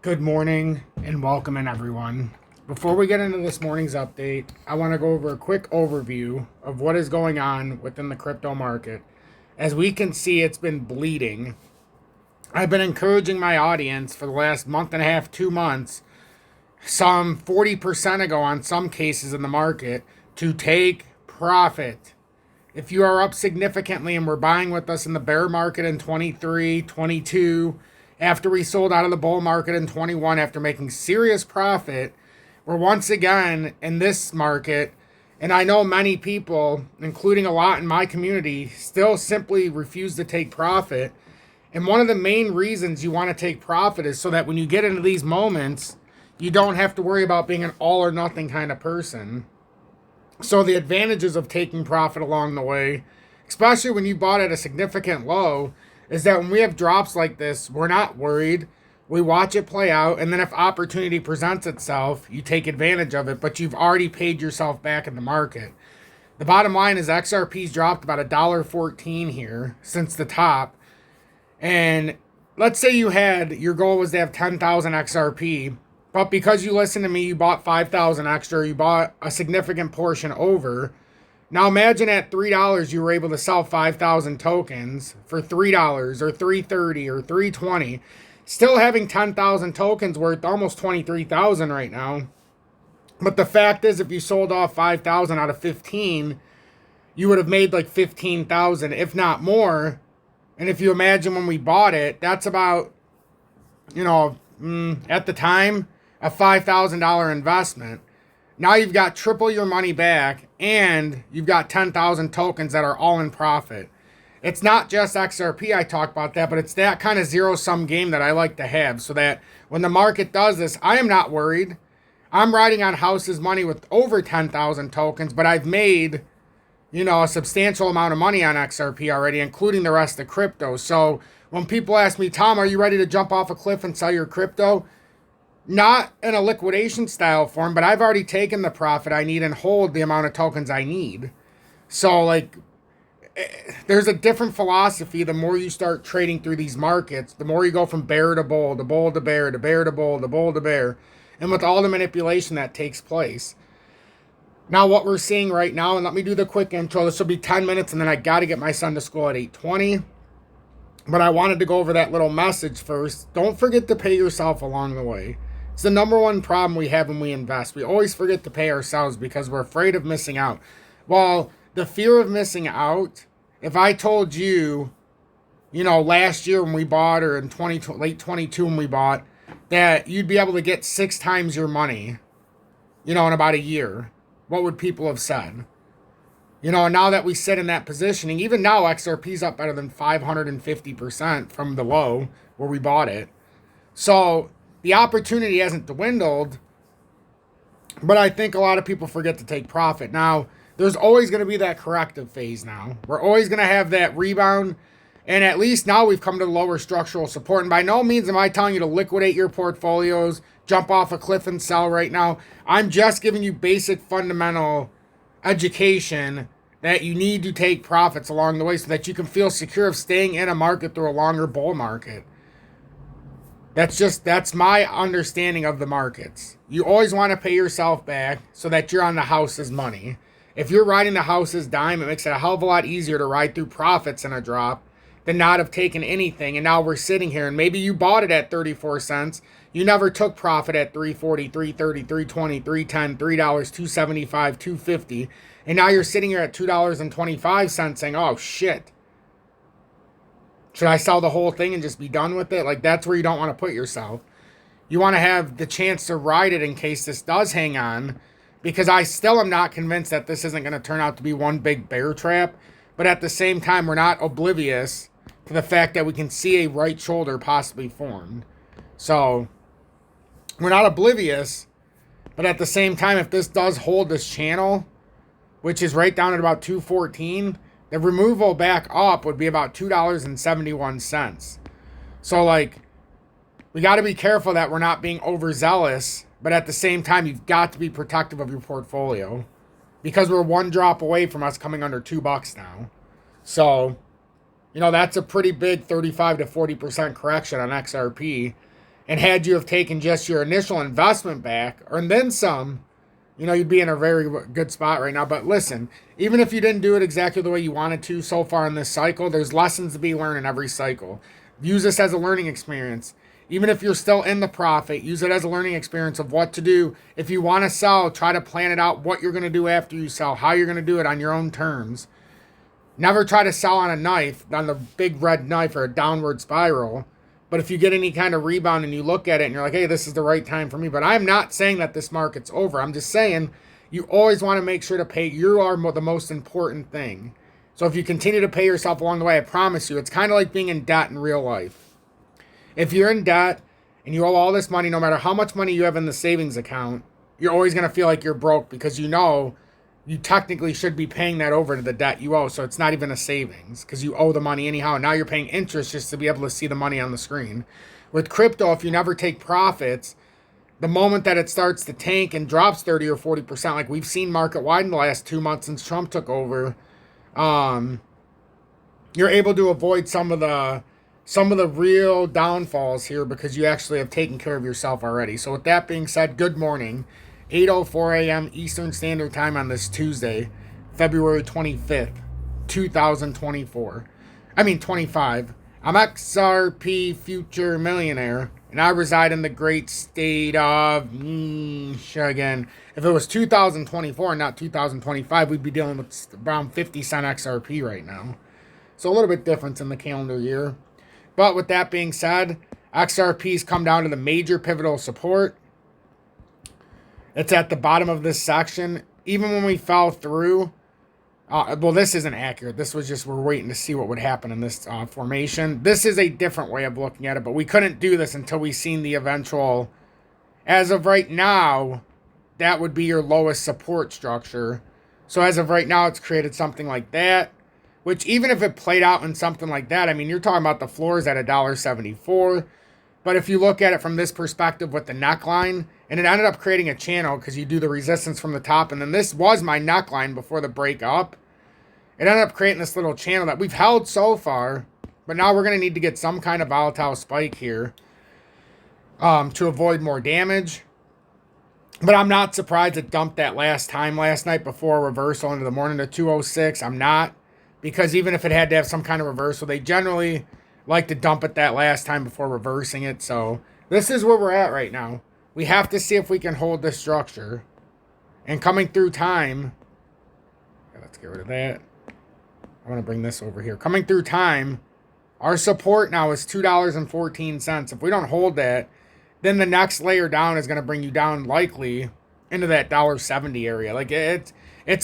Good morning and welcome in, everyone. Before we get into this morning's update, I want to go over a quick overview of what is going on within the crypto market. As we can see, it's been bleeding. I've been encouraging my audience for the last month and a half, 2 months, some 40% ago on some cases in the market, to take profit. If you are up significantly and were buying with us in the bear market in 23, 22, after we sold out of the bull market in 21 after making serious profit, we're once again in this market. And I know many people, including a lot in my community, still simply refuse to take profit. And one of the main reasons you want to take profit is so that when you get into these moments, you don't have to worry about being an all or nothing kind of person. So the advantages of taking profit along the way, especially when you bought at a significant low, is that when we have drops like this, we're not worried. We watch it play out, and then if opportunity presents itself, you take advantage of it, but you've already paid yourself back in the market. The bottom line is XRP's dropped about $1.14 here since the top. And let's say your goal was to have 10,000 XRP, but because you listened to me, you bought 5,000 extra, you bought a significant portion over. Now imagine at $3 you were able to sell 5,000 tokens for $3 or $3.30 or $3.20, still having 10,000 tokens worth almost 23,000 right now. But the fact is, if you sold off 5,000 out of 15, you would have made like 15,000, if not more. And if you imagine when we bought it, that's about, at the time, a $5,000 investment. Now you've got triple your money back, and you've got 10,000 tokens that are all in profit. It's not just XRP, I talk about that, but it's that kind of zero-sum game that I like to have, so that when the market does this, I am not worried. I'm riding on house's money with over 10,000 tokens, but I've made, a substantial amount of money on XRP already, including the rest of crypto. So when people ask me, Tom, are you ready to jump off a cliff and sell your crypto? Not in a liquidation style form, but I've already taken the profit I need and hold the amount of tokens I need. So there's a different philosophy. The more you start trading through these markets, the more you go from bear to bull to bear, to bear to bull, to bull to bear, and with all the manipulation that takes place. Now what we're seeing right now, and let me do the quick intro. This will be 10 minutes, and then I got to get my son to school at 8:20. But I wanted to go over that little message first. Don't forget to pay yourself along the way. It's the number one problem we have when we invest. We always forget to pay ourselves because we're afraid of missing out. Well, the fear of missing out, if I told you, last year when we bought, or in late 22 when we bought, that you'd be able to get 6 times your money, in about a year, what would people have said? And now that we sit in that positioning, even now XRP's up better than 550% from the low where we bought it. So the opportunity hasn't dwindled, but I think a lot of people forget to take profit. Now, there's always going to be that corrective phase now. We're always going to have that rebound, and at least now we've come to lower structural support. And by no means am I telling you to liquidate your portfolios, jump off a cliff and sell right now. I'm just giving you basic fundamental education that you need to take profits along the way so that you can feel secure of staying in a market through a longer bull market. That's my understanding of the markets. You always want to pay yourself back so that you're on the house's money. If you're riding the house's dime, it makes it a hell of a lot easier to ride through profits in a drop than not have taken anything. And now we're sitting here, and maybe you bought it at 34 cents. You never took profit at 340, 330, 320, 310, $3, 275, 250. And now you're sitting here at $2.25 saying, oh shit. Should I sell the whole thing and just be done with it? That's where you don't want to put yourself. You want to have the chance to ride it in case this does hang on, because I still am not convinced that this isn't going to turn out to be one big bear trap. But at the same time, we're not oblivious to the fact that we can see a right shoulder possibly formed. So we're not oblivious, but at the same time, if this does hold this channel, which is right down at about 214, the removal back up would be about $2.71. So we got to be careful that we're not being overzealous, but at the same time, you've got to be protective of your portfolio, because we're one drop away from us coming under $2 now. So, that's a pretty big 35 to 40% correction on XRP. And had you have taken just your initial investment back, or then some, you know, you'd be in a very good spot right now. But listen, even if you didn't do it exactly the way you wanted to so far in this cycle, there's lessons to be learned in every cycle. Use this as a learning experience. Even if you're still in the profit, use it as a learning experience of what to do. If you want to sell, try to plan it out, what you're going to do after you sell, how you're going to do it on your own terms. Never try to sell on a knife, on the big red knife or a downward spiral. But if you get any kind of rebound and you look at it and you're like, hey, this is the right time for me. But I'm not saying that this market's over. I'm just saying you always want to make sure to pay. You are the most important thing. So if you continue to pay yourself along the way, I promise you, it's kind of like being in debt in real life. If you're in debt and you owe all this money, no matter how much money you have in the savings account, you're always going to feel like you're broke because you know you technically should be paying that over to the debt you owe. So it's not even a savings because you owe the money anyhow. And now you're paying interest just to be able to see the money on the screen. With crypto, if you never take profits, the moment that it starts to tank and drops 30 or 40%, like we've seen market wide in the last 2 months since Trump took over, you're able to avoid some of the real downfalls here because you actually have taken care of yourself already. So with that being said, good morning. 8:04 a.m. Eastern Standard Time on this Tuesday, February 25th, 2024. 25. I'm XRP Future Millionaire, and I reside in the great state of Michigan. If it was 2024 and not 2025, we'd be dealing with around 50 cent XRP right now. So a little bit difference in the calendar year. But with that being said, XRP's come down to the major pivotal support. It's at the bottom of this section. Even when we fell through, well, this isn't accurate. This was just, we're waiting to see what would happen in this formation. This is a different way of looking at it, but we couldn't do this until we seen the eventual. As of right now, that would be your lowest support structure. So as of right now, it's created something like that, which even if it played out in something like that, you're talking about the floors at $1.74. But if you look at it from this perspective with the neckline, and it ended up creating a channel because you do the resistance from the top, and then this was my neckline before the break up. It ended up creating this little channel that we've held so far, but now we're going to need to get some kind of volatile spike here to avoid more damage. But I'm not surprised it dumped that last night before reversal into the morning to 206. I'm not, because even if it had to have some kind of reversal, they generally like to dump it that last time before reversing it. So this is where we're at right now. We have to see if we can hold this structure. And coming through time, let's get rid of that. I want to bring this over here. Coming through time, our support now is $2.14. If we don't hold that, then the next layer down is going to bring you down likely into that $1.70 area. Like it's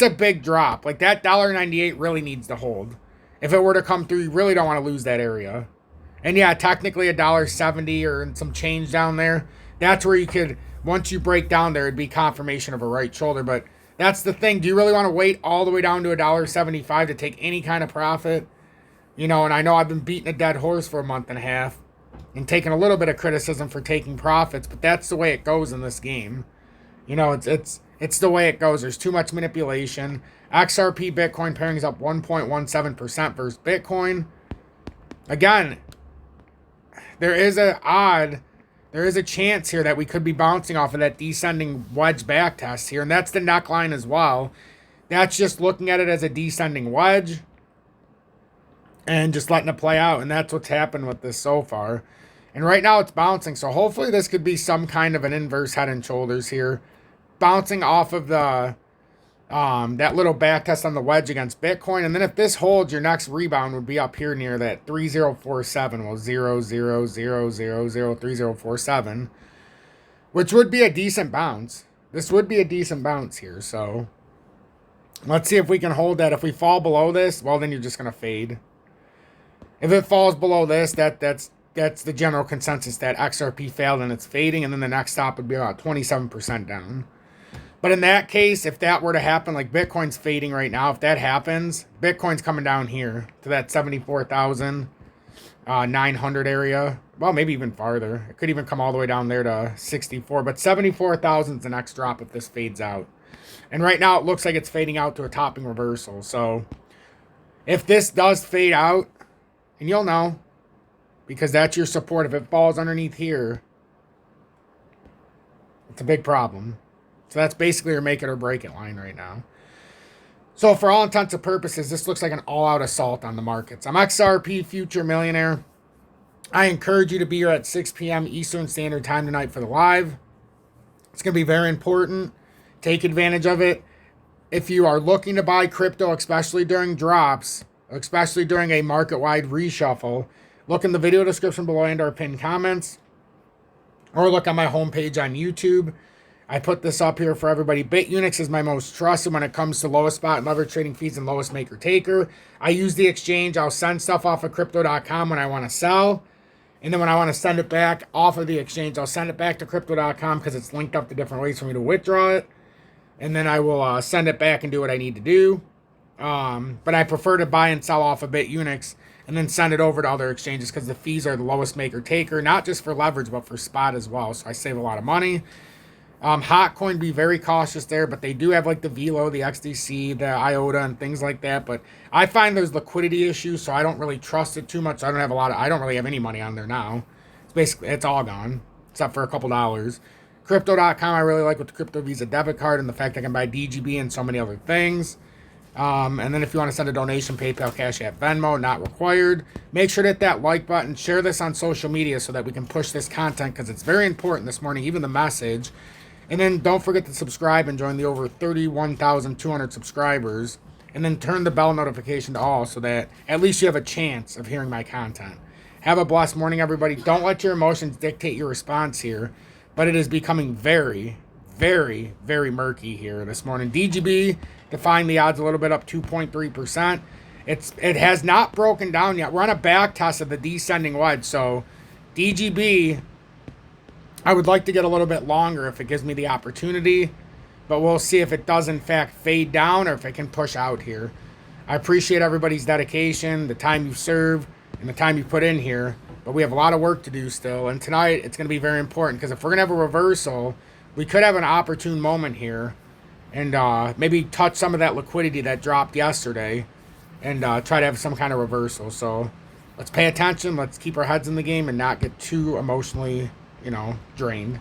a big drop. Like that $1.98 really needs to hold. If it were to come through, you really don't want to lose that area. And yeah, technically $1.70 or some change down there. That's where you could, once you break down there, it'd be confirmation of a right shoulder. But that's the thing. Do you really want to wait all the way down to $1.75 to take any kind of profit? And I know I've been beating a dead horse for a month and a half and taking a little bit of criticism for taking profits, but that's the way it goes in this game. It's the way it goes. There's too much manipulation. XRP Bitcoin pairing is up 1.17% versus Bitcoin. Again, there is a chance here that we could be bouncing off of that descending wedge back test here, and that's the neckline as well. That's just looking at it as a descending wedge and just letting it play out, and that's what's happened with this so far. And right now it's bouncing, so hopefully this could be some kind of an inverse head and shoulders here, bouncing off of the that little back test on the wedge against Bitcoin. And then if this holds, your next rebound would be up here near that 3047. Well, 0.000003047, which would be a decent bounce. This would be a decent bounce here. So let's see if we can hold that. If we fall below this, well, then you're just going to fade. If it falls below this, that's the general consensus that XRP failed and it's fading. And then the next stop would be about 27% down. But in that case, if that were to happen, like Bitcoin's fading right now, if that happens, Bitcoin's coming down here to that 74,900 area. Well, maybe even farther. It could even come all the way down there to 64. But 74,000 is the next drop if this fades out. And right now, it looks like it's fading out to a topping reversal. So if this does fade out, and you'll know, because that's your support. If it falls underneath here, It's a big problem. So that's basically your make it or break it line right now. So for all intents and purposes, this looks like an all-out assault on the markets. I'm XRP Future Millionaire. I encourage you to be here at 6 p.m. Eastern Standard Time tonight for the live. It's going to be very important. Take advantage of it. If you are looking to buy crypto, especially during drops, especially during a market-wide reshuffle, look in the video description below and our pinned comments, or look on my homepage on YouTube. I put this up here for everybody. BITUNIX is my most trusted when it comes to lowest spot and leverage trading fees and lowest maker-taker. I use the exchange. I'll send stuff off of crypto.com when I want to sell. And then when I want to send it back off of the exchange, I'll send it back to crypto.com because it's linked up to different ways for me to withdraw it. And then I will send it back and do what I need to do. But I prefer to buy and sell off of BITUNIX and then send it over to other exchanges because the fees are the lowest maker-taker, not just for leverage, but for spot as well. So I save a lot of money. HOTCOIN, be very cautious there, but they do have like the VELO, the XDC, the IOTA, and things like that. But I find there's liquidity issues, so I don't really trust it too much. I don't really have any money on there now. It's all gone, except for a couple dollars. Crypto.com, I really like with the Crypto Visa debit card and the fact I can buy DGB and so many other things. And then if you want to send a donation, PayPal, Cash App, Venmo, not required. Make sure to hit that like button. Share this on social media so that we can push this content because it's very important this morning, even the message. And then don't forget to subscribe and join the over 31,200 subscribers. And then turn the bell notification to all so that at least you have a chance of hearing my content. Have a blessed morning, everybody. Don't let your emotions dictate your response here. But it is becoming very, very, very murky here this morning. DGB defying the odds a little bit, up 2.3%. It has not broken down yet. We're on a back test of the descending wedge. So DGB, I would like to get a little bit longer if it gives me the opportunity. But we'll see if it does, in fact, fade down or if it can push out here. I appreciate everybody's dedication, the time you serve, and the time you put in here. But we have a lot of work to do still. And tonight, it's going to be very important because if we're going to have a reversal, we could have an opportune moment here and maybe touch some of that liquidity that dropped yesterday and try to have some kind of reversal. So let's pay attention. Let's keep our heads in the game and not get too emotionally, drained.